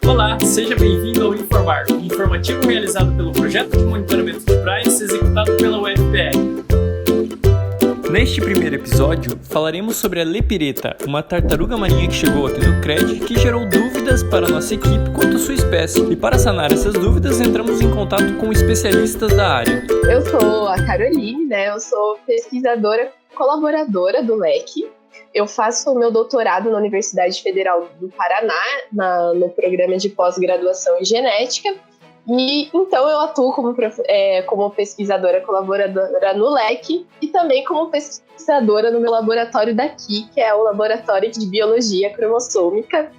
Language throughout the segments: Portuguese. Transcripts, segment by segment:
Olá, seja bem-vindo ao Informar, um informativo realizado pelo Projeto de Monitoramento de Praias executado pela UFPR. Neste primeiro episódio, falaremos sobre a lepireta, uma tartaruga marinha que chegou aqui no CRED que gerou dúvidas para nossa equipe quanto à sua espécie. E para sanar essas dúvidas, entramos em contato com especialistas da área. Eu sou a Caroline, eu sou pesquisadora colaboradora do LEC. Eu faço o meu doutorado na Universidade Federal do Paraná, no programa de pós-graduação em genética. E então eu atuo como pesquisadora colaboradora no LEC e também como pesquisadora no meu laboratório daqui, que é o Laboratório de Biologia Cromossômica,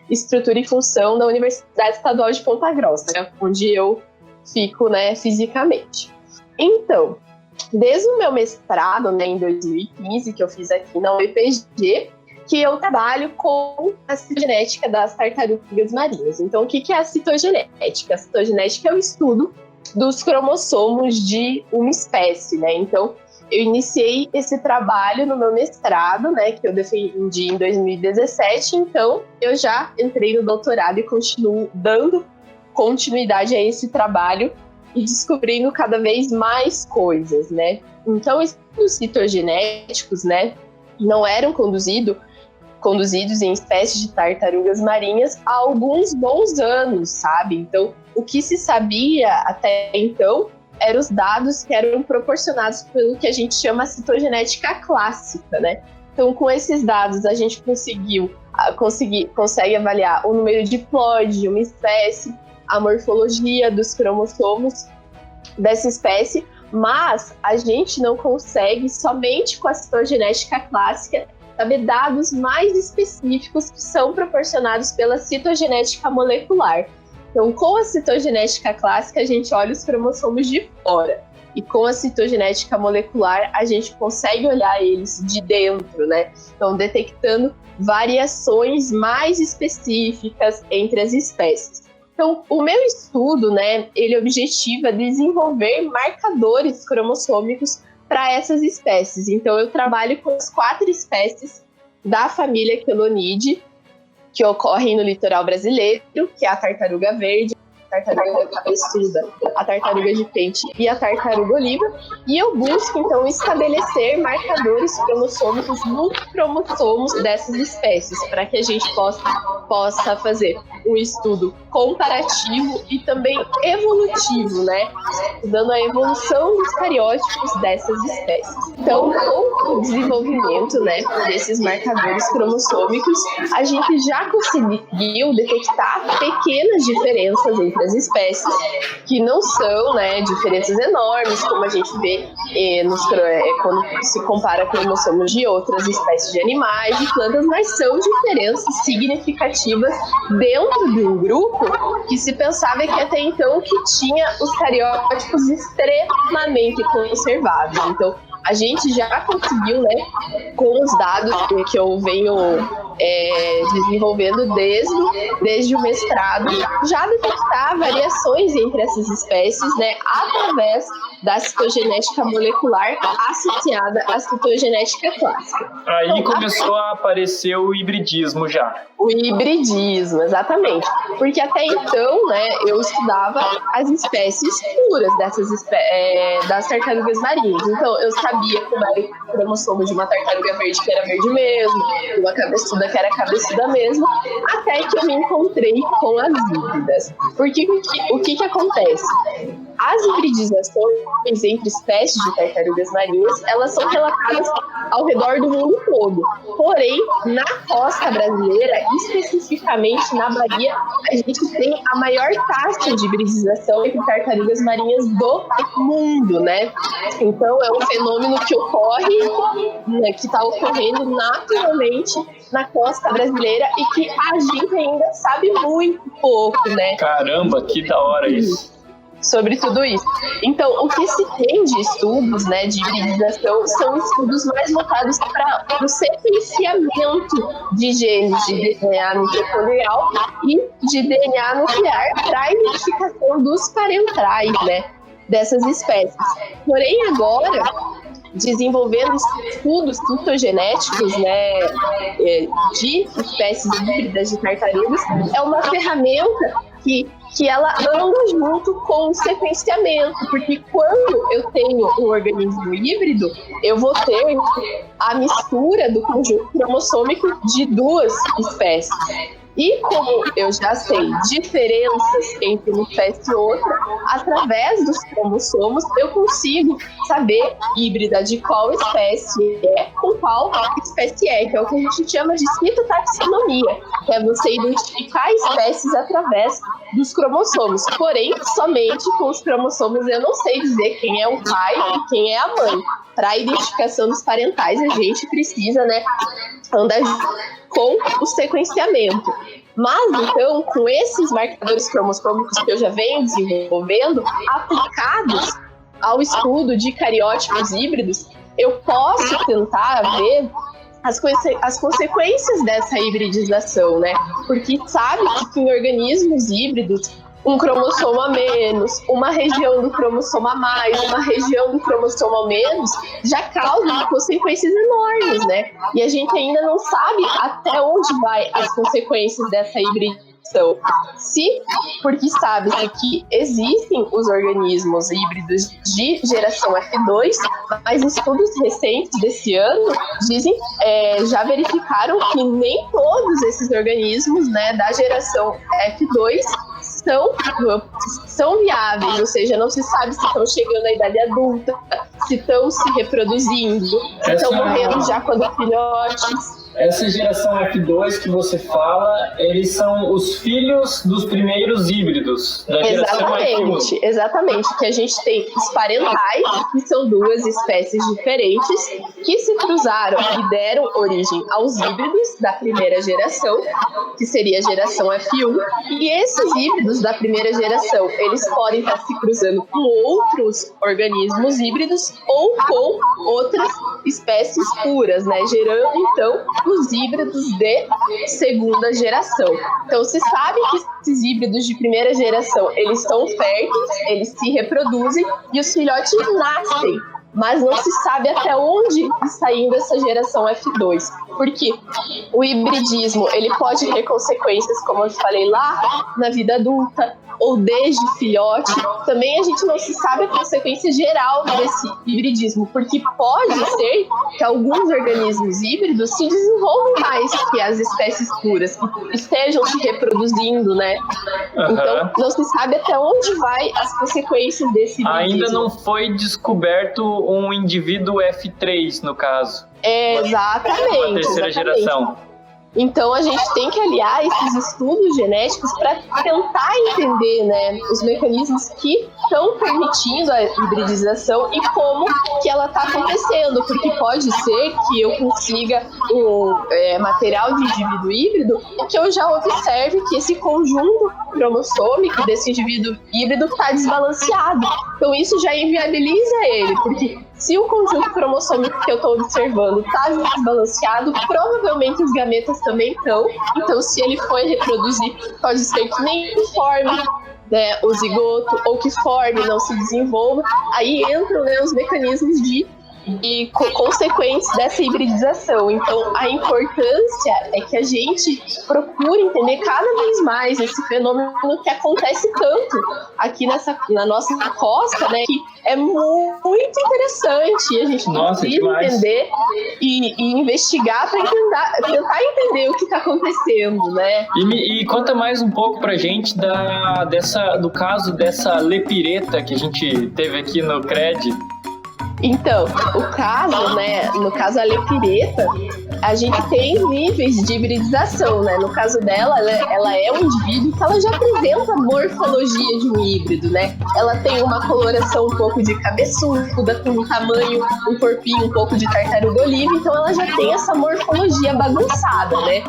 Estrutura e Função da Universidade Estadual de Ponta Grossa, onde eu fico, fisicamente. Então, desde o meu mestrado, em 2015, que eu fiz aqui na UEPG, que eu trabalho com a citogenética das tartarugas marinhas. Então, o que é a citogenética? A citogenética é o estudo dos cromossomos de uma espécie, Então, eu iniciei esse trabalho no meu mestrado, que eu defendi em 2017. Então, eu já entrei no doutorado e continuo dando continuidade a esse trabalho e descobrindo cada vez mais coisas, Então, estudos citogenéticos, não eram conduzidos em espécies de tartarugas marinhas há alguns bons anos, sabe? Então, o que se sabia até então eram os dados que eram proporcionados pelo que a gente chama citogenética clássica, Então, com esses dados, a gente consegue avaliar o número de diploide de uma espécie, a morfologia dos cromossomos dessa espécie, mas a gente não consegue, somente com a citogenética clássica, saber dados mais específicos que são proporcionados pela citogenética molecular. Então, com a citogenética clássica, a gente olha os cromossomos de fora. E com a citogenética molecular, a gente consegue olhar eles de dentro, Então, detectando variações mais específicas entre as espécies. Então, o meu estudo, ele objetiva desenvolver marcadores cromossômicos para essas espécies. Então, eu trabalho com as 4 espécies da família Chelonidae, que ocorrem no litoral brasileiro, que é a tartaruga verde, a tartaruga cabeçuda, a tartaruga de pente e a tartaruga oliva. E eu busco, então, estabelecer marcadores cromossômicos nos cromossomos dessas espécies, para que a gente possa fazer um estudo comparativo e também evolutivo, estudando a evolução dos cariótipos dessas espécies. Então, com o desenvolvimento, desses marcadores cromossômicos, a gente já conseguiu detectar pequenas diferenças entre as espécies, que não são, diferenças enormes, como a gente vê quando se compara cromossomos de outras espécies de animais e plantas, mas são diferenças significativas dentro de um grupo que se pensava que até então que tinha os cariótipos extremamente conservados. Então, a gente já conseguiu, com os dados que eu venho desenvolvendo desde o mestrado, já detectar variações entre essas espécies, através da citogenética molecular associada à citogenética clássica. Aí então, começou a aparecer o hibridismo já. O hibridismo, exatamente. Porque até então, eu estudava as espécies puras das tartarugas marinhas. Então, eu sabia como era o cromossomo de uma tartaruga verde, que era verde mesmo, de uma cabeçuda, que era cabeçuda mesmo, até que eu me encontrei com as híbridas. Porque o que acontece? As hibridizações entre espécies de tartarugas marinhas, elas são relatadas ao redor do mundo todo. Porém, na costa brasileira, especificamente na Bahia, a gente tem a maior taxa de hibridização entre tartarugas marinhas do mundo, Então, é um fenômeno que ocorre, que está ocorrendo naturalmente na costa brasileira e que a gente ainda sabe muito pouco, Caramba, que da hora isso! Sobre tudo isso. Então, o que se tem de estudos, de hibridização, são estudos mais voltados para o sequenciamento de genes de DNA mitocondrial e de DNA nuclear para a identificação dos parentais, dessas espécies. Porém, agora, desenvolvendo estudos fitogenéticos, né, de espécies híbridas de tartarugas, é uma ferramenta que ela anda junto com o sequenciamento, porque quando eu tenho um organismo híbrido, eu vou ter a mistura do conjunto cromossômico de duas espécies. E como eu já sei diferenças entre uma espécie e outra, através dos cromossomos eu consigo saber híbrida de qual espécie é com qual espécie é, que é o que a gente chama de citotaxonomia, que é você identificar espécies através dos cromossomos. Porém, somente com os cromossomos eu não sei dizer quem é o pai e quem é a mãe. Para a identificação dos parentais, a gente precisa, né, andar com o sequenciamento. Mas, então, com esses marcadores cromossômicos que eu já venho desenvolvendo, aplicados ao estudo de cariótipos híbridos, eu posso tentar ver as consequências dessa hibridização, né? Porque sabe que em organismos híbridos, um cromossomo a menos, uma região do cromossomo a mais, uma região do cromossomo a menos, já causa consequências enormes, né? E a gente ainda não sabe até onde vai as consequências dessa hibridização. Porque sabe-se que existem os organismos híbridos de geração F2, mas estudos recentes desse ano já verificaram que nem todos esses organismos, né, da geração F2 são viáveis, ou seja, não se sabe se estão chegando à idade adulta, se estão se reproduzindo, se estão morrendo já quando filhotes. Essa geração F2 que você fala, eles são os filhos dos primeiros híbridos da geração F1. Exatamente, que a gente tem os parentais, que são duas espécies diferentes, que se cruzaram e deram origem aos híbridos da primeira geração, que seria a geração F1, e esses híbridos da primeira geração, eles podem estar se cruzando com outros organismos híbridos ou com outras espécies puras, né, gerando então os híbridos de segunda geração. Então se sabe que esses híbridos de primeira geração, eles estão férteis, eles se reproduzem e os filhotes nascem, mas não se sabe até onde está indo essa geração F2, porque o hibridismo ele pode ter consequências, como eu falei lá, na vida adulta, ou desde filhote. Também a gente não se sabe a consequência geral desse hibridismo, porque pode ser que alguns organismos híbridos se desenvolvam mais que as espécies puras, que estejam se reproduzindo, né? Uhum. Então, não se sabe até onde vai as consequências desse hibridismo. Ainda não foi descoberto um indivíduo F3, no caso. Exatamente. A terceira geração. Então a gente tem que aliar esses estudos genéticos para tentar entender, né, os mecanismos que estão permitindo a hibridização e como que ela está acontecendo, porque pode ser que eu consiga um material de indivíduo híbrido e que eu já observe que esse conjunto cromossômico desse indivíduo híbrido está desbalanceado. Então isso já inviabiliza ele, porque se o conjunto cromossômico que eu estou observando está desbalanceado, provavelmente os gametas também estão. Então, se ele for reproduzir, pode ser que nem forme, né, o zigoto, ou que forme, não se desenvolva. Aí entram, né, os mecanismos de consequências dessa hibridização. Então, a importância é que a gente procure entender cada vez mais esse fenômeno que acontece tanto aqui na nossa costa, né? Que é muito interessante e a gente precisa entender e investigar para tentar entender o que está acontecendo, né? E conta mais um pouco pra gente do caso dessa lepireta que a gente teve aqui no CRED. Então, no caso a lepireta, a gente tem níveis de hibridização, né? No caso dela, ela é um indivíduo que ela já apresenta a morfologia de um híbrido, né? Ela tem uma coloração um pouco de cabeçuda, com um tamanho, um corpinho um pouco de tartaruga oliva, então ela já tem essa morfologia bagunçada, né?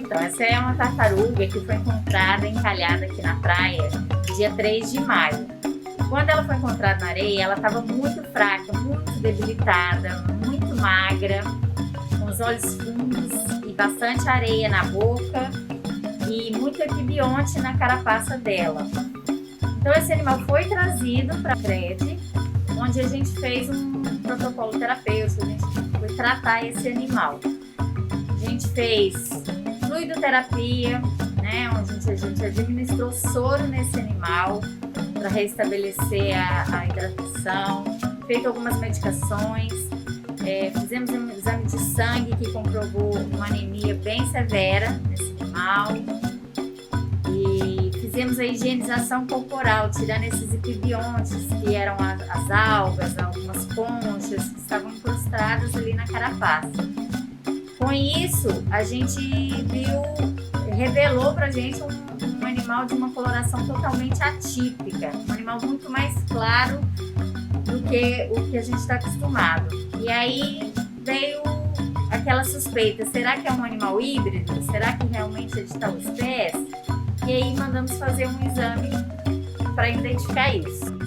Então, essa é uma tartaruga que foi encontrada encalhada aqui na praia dia 3 de maio. Quando ela foi encontrada na areia, ela estava muito fraca, muito debilitada, muito magra, com os olhos fundos e bastante areia na boca e muito epibionte na carapaça dela. Então esse animal foi trazido para a CRED onde a gente fez um protocolo terapêutico, a gente foi tratar esse animal. A gente fez fluidoterapia, né, onde a gente administrou soro nesse animal para restabelecer a hidratação, feito algumas medicações, fizemos um exame de sangue que comprovou uma anemia bem severa nesse animal e fizemos a higienização corporal, tirando esses epibiontes que eram as algas, algumas conchas que estavam incrustadas ali na carapaça. Com isso, a gente revelou pra gente um animal de uma coloração totalmente atípica, um animal muito mais claro do que o que a gente está acostumado. E aí veio aquela suspeita, será que é um animal híbrido? Será que realmente é de tal espécie? E aí mandamos fazer um exame para identificar isso.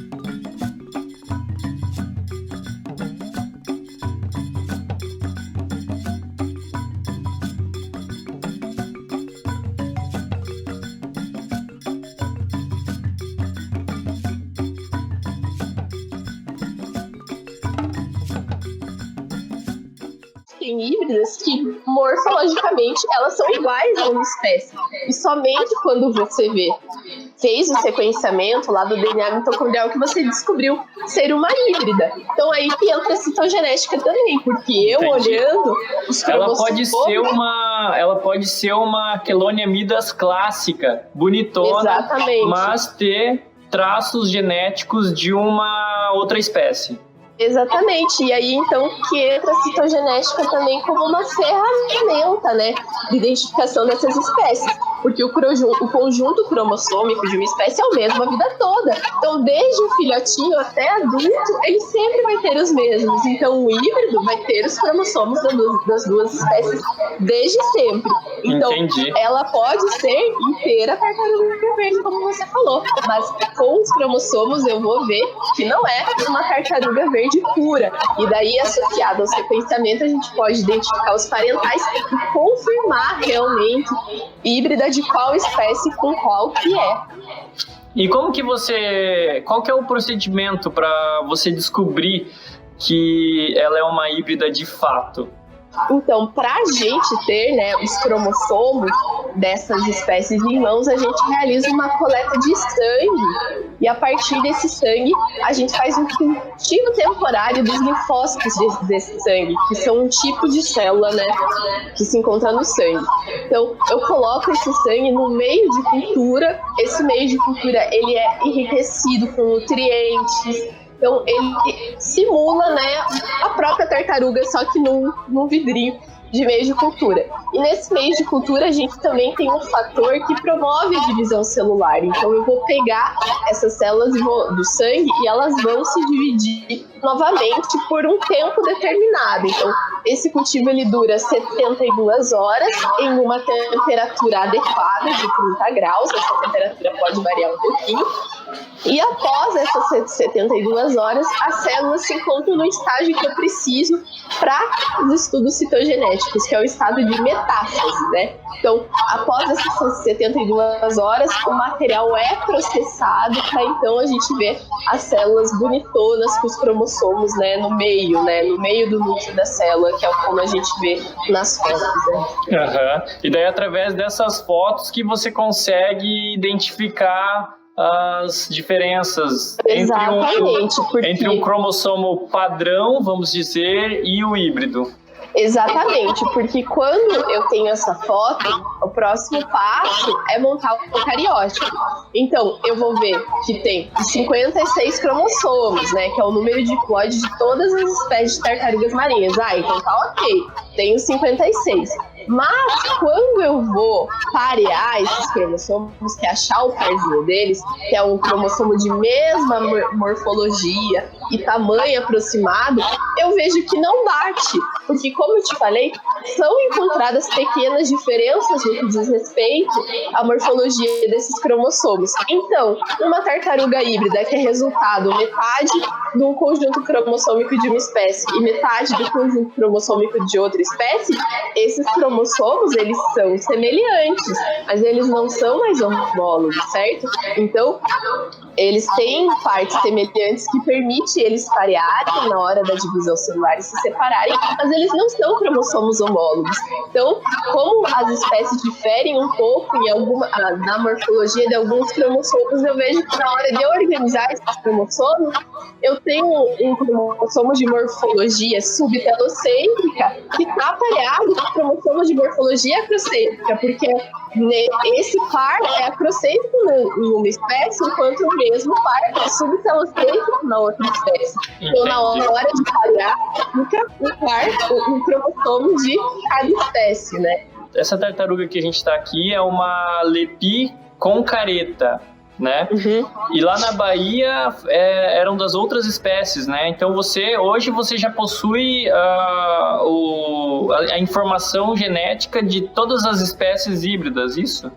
Tem híbridas que morfologicamente elas são iguais a uma espécie. E somente quando você fez o sequenciamento lá do DNA mitocondrial que você descobriu ser uma híbrida. Então aí que entra a citogenética também, porque eu olhando os cromossomos... Ela pode ser uma quelônia midas clássica, bonitona, exatamente, mas ter traços genéticos de uma outra espécie. Exatamente, e aí então que entra a citogenética também como uma ferramenta, né, de identificação dessas espécies, porque o conjunto cromossômico de uma espécie é o mesmo a vida toda, então desde o filhotinho até adulto, ele sempre vai ter os mesmos, então o híbrido vai ter os cromossomos das duas espécies desde sempre, então entendi. Ela pode ser inteira tartaruga verde, como você falou, mas com os cromossomos eu vou ver que não é uma tartaruga verde pura, e daí associado ao sequenciamento a gente pode identificar os parentais e confirmar realmente híbrida de qual espécie com qual que é. E qual que é o procedimento para você descobrir que ela é uma híbrida de fato? Então, para a gente ter, né, os cromossomos dessas espécies em mãos, a gente realiza uma coleta de sangue e a partir desse sangue a gente faz um cultivo temporário dos linfócitos desse sangue, que são um tipo de célula, né, que se encontra no sangue. Então, eu coloco esse sangue no meio de cultura, esse meio de cultura ele é enriquecido com nutrientes. Então, ele simula, né, a própria tartaruga, só que num vidrinho de meio de cultura. E nesse meio de cultura, a gente também tem um fator que promove a divisão celular. Então, eu vou pegar essas células do sangue e elas vão se dividir novamente por um tempo determinado. Então, esse cultivo ele dura 72 horas em uma temperatura adequada de 30 graus. Essa temperatura pode variar um pouquinho. E após essas 72 horas, as células se encontram no estágio que eu preciso para os estudos citogenéticos, que é o estado de metástase, né? Então, após essas 72 horas, o material é processado para então a gente ver as células bonitonas com os cromossomos, né, no meio do núcleo da célula, que é como a gente vê nas fotos. Né? Uhum. E daí, através dessas fotos que você consegue identificar as diferenças entre um cromossomo padrão, vamos dizer, e o híbrido. Exatamente, porque quando eu tenho essa foto, o próximo passo é montar o procariótipo. Então, eu vou ver que tem 56 cromossomos, né, que é o número de diploide de todas as espécies de tartarugas marinhas. Então tá ok, tenho 56. Mas quando eu vou parear esses cromossomos, que é achar o parzinho deles, que é um cromossomo de mesma morfologia e tamanho aproximado, eu vejo que não bate. Porque, como eu te falei, são encontradas pequenas diferenças no que diz respeito à morfologia desses cromossomos. Então, uma tartaruga híbrida que é resultado metade do conjunto cromossômico de uma espécie e metade do conjunto cromossômico de outra espécie, esses cromossomos, eles são semelhantes, mas eles não são mais homólogos, certo? Então, eles têm partes semelhantes que permitem eles parearem na hora da divisão celular e se separarem, mas eles não são cromossomos homólogos. Então, como as espécies diferem um pouco na morfologia de alguns cromossomos, eu vejo que na hora de eu organizar esses cromossomos, eu tenho um cromossomo de morfologia subtelocêntrica que está pareado com o cromossomo de morfologia acrocêntrica, porque esse par é acrocêntrico em uma espécie, enquanto o mesmo par é subtelocêntrico na outra espécie. Então, na hora de parear, fica um cromossomo de cada espécie, né? Essa tartaruga que a gente está aqui é uma Lepi com careta, né? Uhum. E lá na Bahia eram das outras espécies, né? Então hoje você já possui a informação genética de todas as espécies híbridas, isso?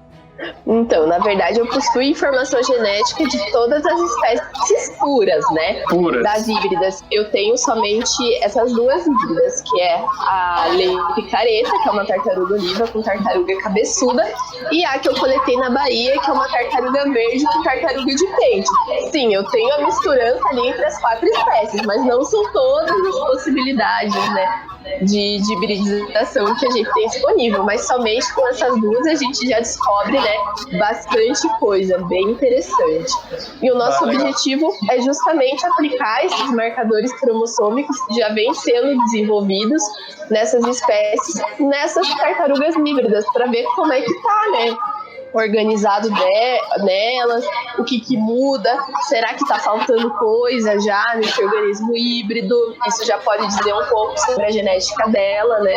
Então, na verdade, eu possuo informação genética de todas as espécies puras, né? Puras. Das híbridas. Eu tenho somente essas duas híbridas, que é a Lepi careta, que é uma tartaruga oliva com tartaruga cabeçuda, e a que eu coletei na Bahia, que é uma tartaruga verde com tartaruga de pente. Sim, eu tenho a misturança ali entre as 4 espécies, mas não são todas as possibilidades, né? De hibridização que a gente tem disponível, mas somente com essas duas a gente já descobre, né, bastante coisa, bem interessante. E o nosso objetivo é justamente aplicar esses marcadores cromossômicos que já vêm sendo desenvolvidos nessas espécies, nessas tartarugas híbridas, para ver como é que tá, né? Organizado nelas, o que muda, será que tá faltando coisa já nesse organismo híbrido? Isso já pode dizer um pouco sobre a genética dela, né?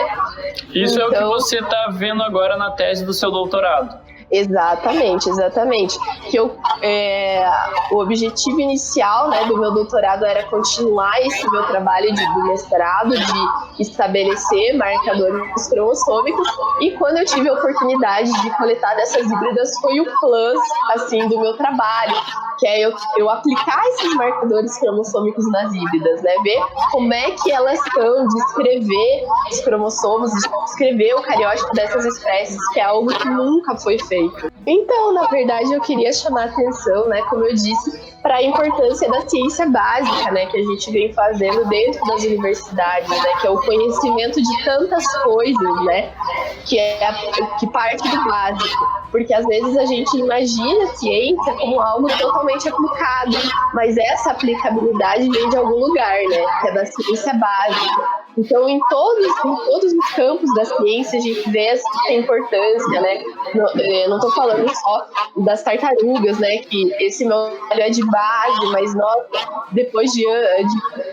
Isso então, é o que você tá vendo agora na tese do seu doutorado. Exatamente. Que o objetivo inicial, né, do meu doutorado era continuar esse meu trabalho do mestrado, de estabelecer marcadores cromossômicos, e quando eu tive a oportunidade de coletar dessas híbridas foi o plus, assim, do meu trabalho, que é eu aplicar esses marcadores cromossômicos nas híbridas, né, ver como é que elas estão, descrever os cromossomos, descrever o cariótipo dessas espécies, que é algo que nunca foi feito. Então, na verdade, eu queria chamar a atenção, né, como eu disse, para a importância da ciência básica, né, que a gente vem fazendo dentro das universidades, né, que é o conhecimento de tantas coisas, né, que parte do básico. Porque às vezes a gente imagina a ciência como algo totalmente aplicado, mas essa aplicabilidade vem de algum lugar, né, que é da ciência básica. Então, em todos os campos da ciência, a gente vê essa importância, né? Não estou falando só das tartarugas, né? Que esse meu trabalho é de base, mas depois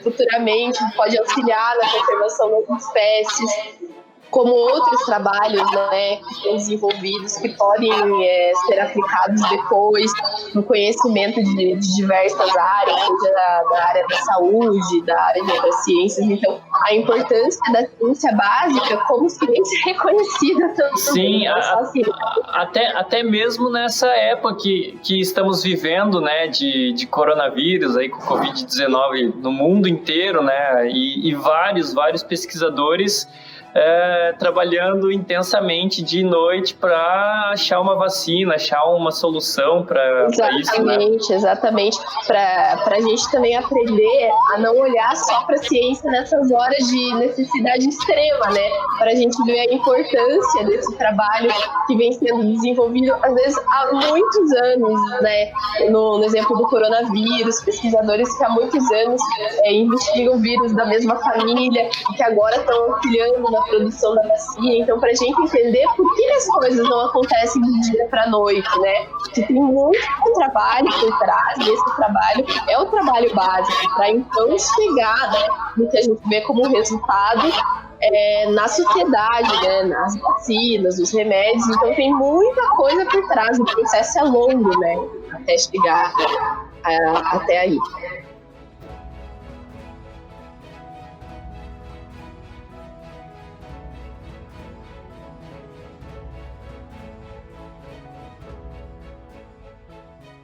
futuramente pode auxiliar na conservação das espécies, como outros trabalhos, né, que são desenvolvidos, que podem ser aplicados depois no conhecimento de diversas áreas, seja da área da saúde, da área das ciências. Então, a importância da ciência básica como ciência reconhecida também. Sim, até mesmo nessa época que estamos vivendo, né, de coronavírus, aí, com Covid-19 no mundo inteiro, né, e vários pesquisadores trabalhando intensamente de noite para achar uma vacina, achar uma solução para isso, né? Exatamente. Para a gente também aprender a não olhar só para a ciência nessas horas de necessidade extrema, né? Para a gente ver a importância desse trabalho que vem sendo desenvolvido, às vezes, há muitos anos, né? No exemplo do coronavírus, pesquisadores que há muitos anos investigam vírus da mesma família e que agora estão auxiliando na produção da vacina. Então, para a gente entender por que as coisas não acontecem de dia para noite, né? Que tem muito trabalho por trás desse trabalho, é o trabalho básico, para então chegar, né, no que a gente vê como resultado na sociedade, né, nas vacinas, nos remédios. Então, tem muita coisa por trás, o processo é longo, né, até chegar até aí.